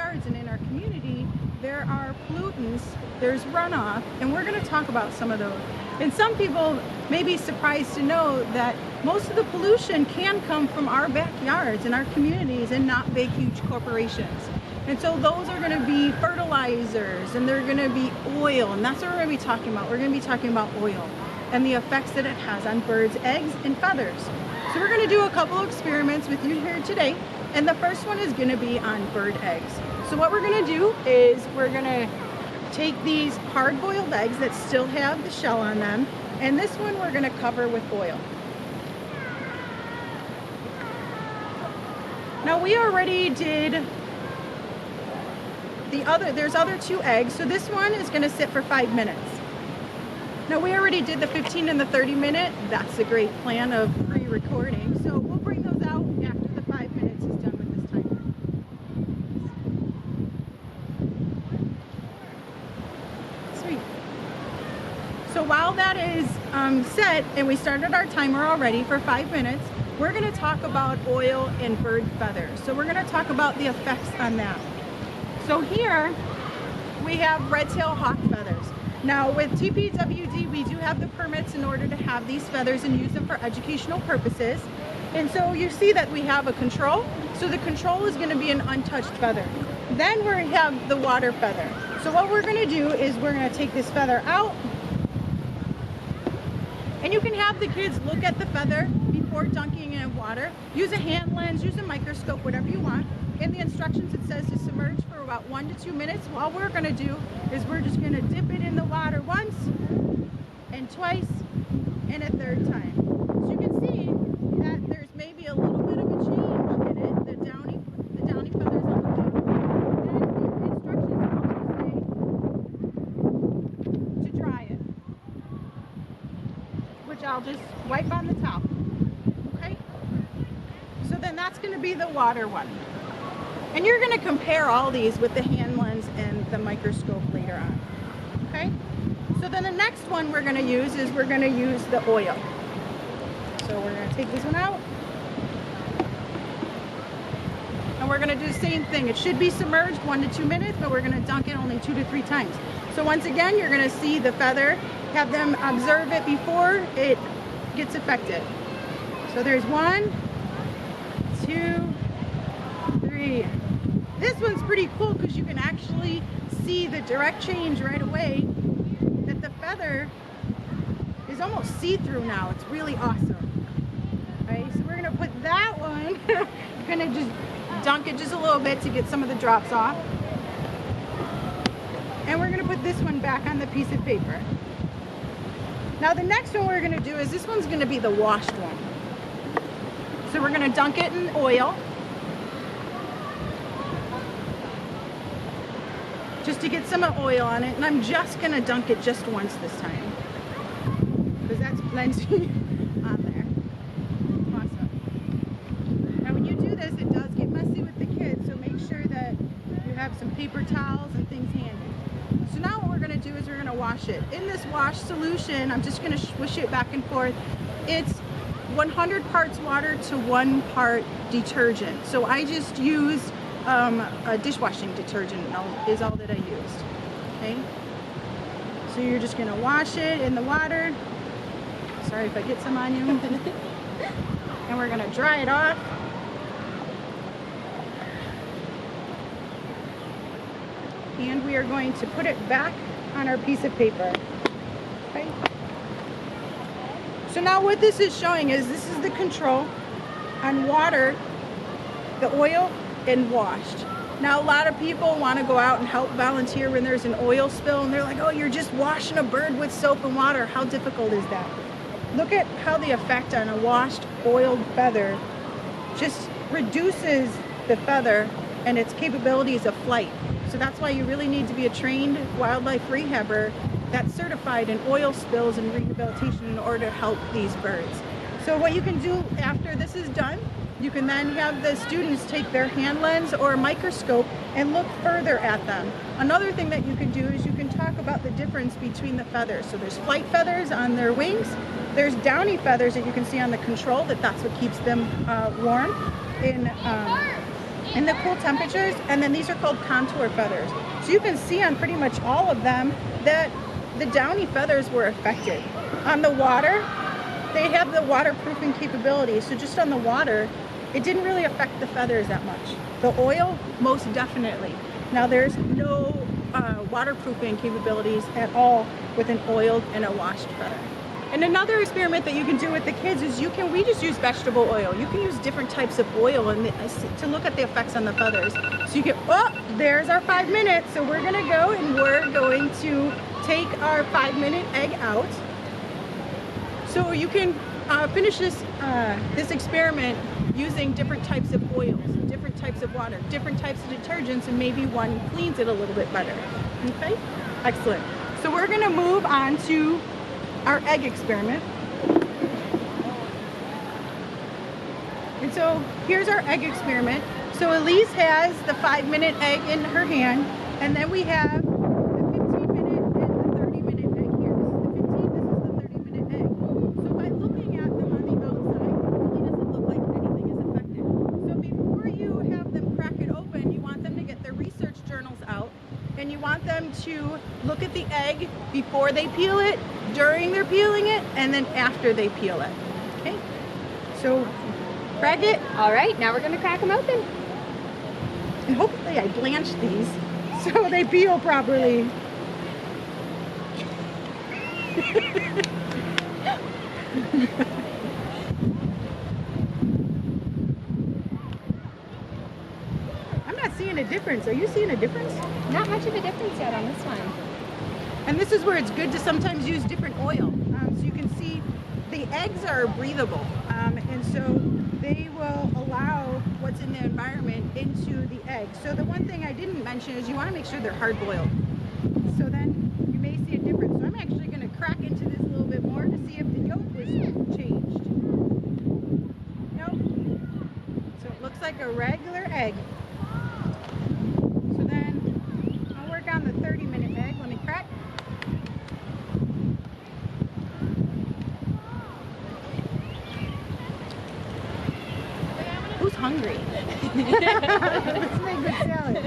backyards and in our community, there are pollutants, there's runoff, and we're going to talk about some of those. And some people may be surprised to know that most of the pollution can come from our backyards and our communities and not big, huge corporations. And so those are going to be fertilizers, and they're going to be oil, and that's what we're going to be talking about. We're going to be talking about oil and the effects that it has on birds' eggs and feathers. So we're going to do a couple of experiments with you here today, and the first one is going to be on bird eggs. So what we're going to do is we're going to take these hard-boiled eggs that still have the shell on them, and this one we're going to cover with oil. Now we already did there's other 2 eggs, so this one is going to sit for 5 minutes. Now we already did the 15 and the 30 minute. That's a great plan of pre-recording, so we'll bring those out after the 5 minutes is done with this timer. Sweet. So while that is set, and we started our timer already for 5 minutes, we're going to talk about oil and bird feathers. So we're going to talk about the effects on that. So here we have red-tailed hawk feathers. Now with TPWD, we do have the permits in order to have these feathers and use them for educational purposes. And so you see that we have a control. So the control is going to be an untouched feather. Then we have the water feather. So what we're going to do is we're going to take this feather out. And you can have the kids look at the feather before dunking it in water. Use a hand lens, use a microscope, whatever you want. In the instructions it says to submerge for about 1 to 2 minutes. All we're going to do is we're just going to dip it in the water once and twice and a third time. So you can see that there's maybe a little bit of a change in it. The downy feathers on the top. Then the instructions also say to dry it, which I'll just wipe on the top. Okay? So then that's going to be the water one. And you're going to compare all these with the hand lens and the microscope later on. Okay? So then the next one we're going to use is we're going to use the oil. So we're going to take this one out. And we're going to do the same thing. It should be submerged 1 to 2 minutes, but we're going to dunk it only 2 to 3 times. So once again, you're going to see the feather, have them observe it before it gets affected. So there's 1, 2, 3. This one's pretty cool because you can actually see the direct change right away, that the feather is almost see-through now. It's really awesome. Okay, so we're going to put that one, we're going to just dunk it just a little bit to get some of the drops off. And we're going to put this one back on the piece of paper. Now the next one we're going to do is this one's going to be the washed one. So we're going to dunk it in oil. Just to get some oil on it, and I'm just going to dunk it just once this time because that's plenty on there. Awesome. Now when you do this, it does get messy with the kids, so make sure that you have some paper towels and things handy. So now what we're going to do is we're going to wash it. In this wash solution, I'm just going to swish it back and forth. It's 100 parts water to 1 part detergent. So I just used a dishwashing detergent is all that I used. Okay, so you're just going to wash it in the water. Sorry if I get some on you. And we're going to dry it off. And we are going to put it back on our piece of paper. Okay. So now what this is showing is this is the control on water, the oil, and washed. Now a lot of people want to go out and help volunteer when there's an oil spill, and they're like, oh, you're just washing a bird with soap and water. How difficult is that? Look at how the effect on a washed, oiled feather just reduces the feather and its capabilities of flight. So that's why you really need to be a trained wildlife rehabber that's certified in oil spills and rehabilitation in order to help these birds. So what you can do after this is done, you can then have the students take their hand lens or a microscope and look further at them. Another thing that you can do is you can talk about the difference between the feathers. So there's flight feathers on their wings. There's downy feathers that you can see on the control, that's what keeps them warm in the cool temperatures, and then these are called contour feathers. So you can see on pretty much all of them that the downy feathers were affected. On the water, they have the waterproofing capability, so just on the water, it didn't really affect the feathers that much. The oil, most definitely. Now there's no waterproofing capabilities at all with an oiled and a washed feather. And another experiment that you can do with the kids is we just use vegetable oil. You can use different types of oil to look at the effects on the feathers. So you can, oh, there's our 5 minutes. So we're gonna go and we're going to take our 5-minute egg out. So you can finish this experiment using different types of oils, different types of water, different types of detergents, and maybe one cleans it a little bit better. Okay, excellent. So we're gonna move on to our egg experiment. And so here's our egg experiment. So Elise has the 5-minute egg in her hand, and then we have the 15-minute and the 30-minute egg here. This is the 15, this is the 30-minute egg. So by looking at them on the outside, it really doesn't look like anything is affected. So before you have them crack it open, you want them to get their research journals out, and you want them to look at the egg before they peel it, during they're peeling it, and then after they peel it. Okay, so crack it. All right, now we're gonna crack them open. And hopefully I blanched these so they peel properly. I'm not seeing a difference. Are you seeing a difference? Not much of a difference yet on this one. And this is where it's good to sometimes use different oil. So you can see the eggs are breathable. And so they will allow what's in the environment into the egg. So the one thing I didn't mention is you want to make sure they're hard boiled. So then you may see a difference. So I'm actually going to crack into this a little bit more to see if the yolk is changed. Nope. So it looks like a regular egg. So then I'll work on the 30-minute egg. Let me crack. Who's hungry? Let's make good salad.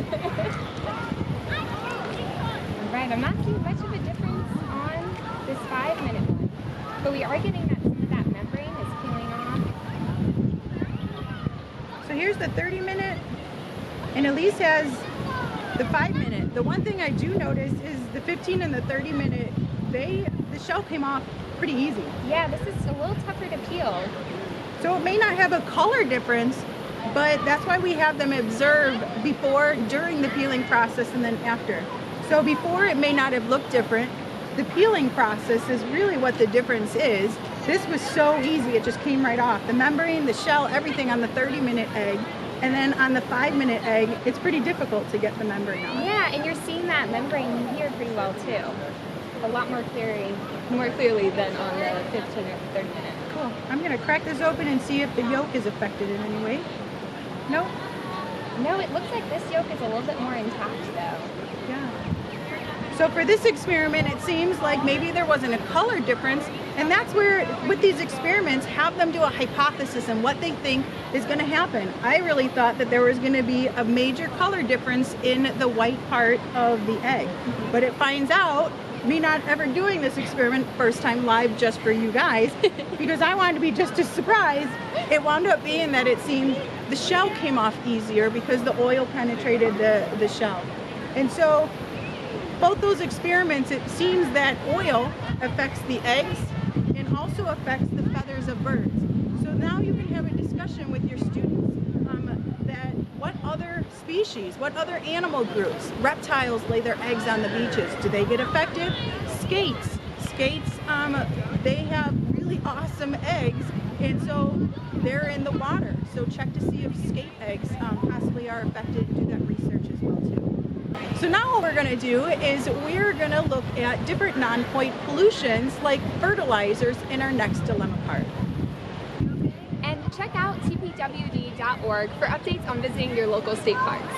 Alright, I'm not seeing much of a difference on this 5-minute one. But we are getting that some of that membrane is peeling off. So here's the 30-minute, and Elise has the 5-minute. The one thing I do notice is the 15 and the 30-minute, the shell came off pretty easy. Yeah, this is a little tougher to peel. So it may not have a color difference, but that's why we have them observe before, during the peeling process, and then after. So before it may not have looked different. The peeling process is really what the difference is. This was so easy, it just came right off. The membrane, the shell, everything on the 30-minute egg. And then on the 5-minute egg, it's pretty difficult to get the membrane off. Yeah, and you're seeing that membrane here pretty well too. A lot more clearly than on the 15 or 30 minute. Cool. I'm gonna crack this open and see if the yolk is affected in any way. Nope. No, it looks like this yolk is a little bit more intact though. Yeah. So for this experiment, it seems like maybe there wasn't a color difference, and that's where, with these experiments, have them do a hypothesis on what they think is going to happen. I really thought that there was going to be a major color difference in the white part of the egg, but it finds out, me not ever doing this experiment first time live just for you guys, because I wanted to be just as surprised, it wound up being that it seemed the shell came off easier because the oil penetrated the shell. And so both those experiments, it seems that oil affects the eggs and also affects the feathers of birds. So now you can have a discussion with your students that what other species, what other animal groups, reptiles lay their eggs on the beaches. Do they get affected? Skates, they have really awesome eggs, and so they're in the water. So check to see if skate eggs possibly are affected. Do that research as well too. So now what we're going to do is we're going to look at different non-point pollutions like fertilizers in our next dilemma part. And check out tpwd.org for updates on visiting your local state parks.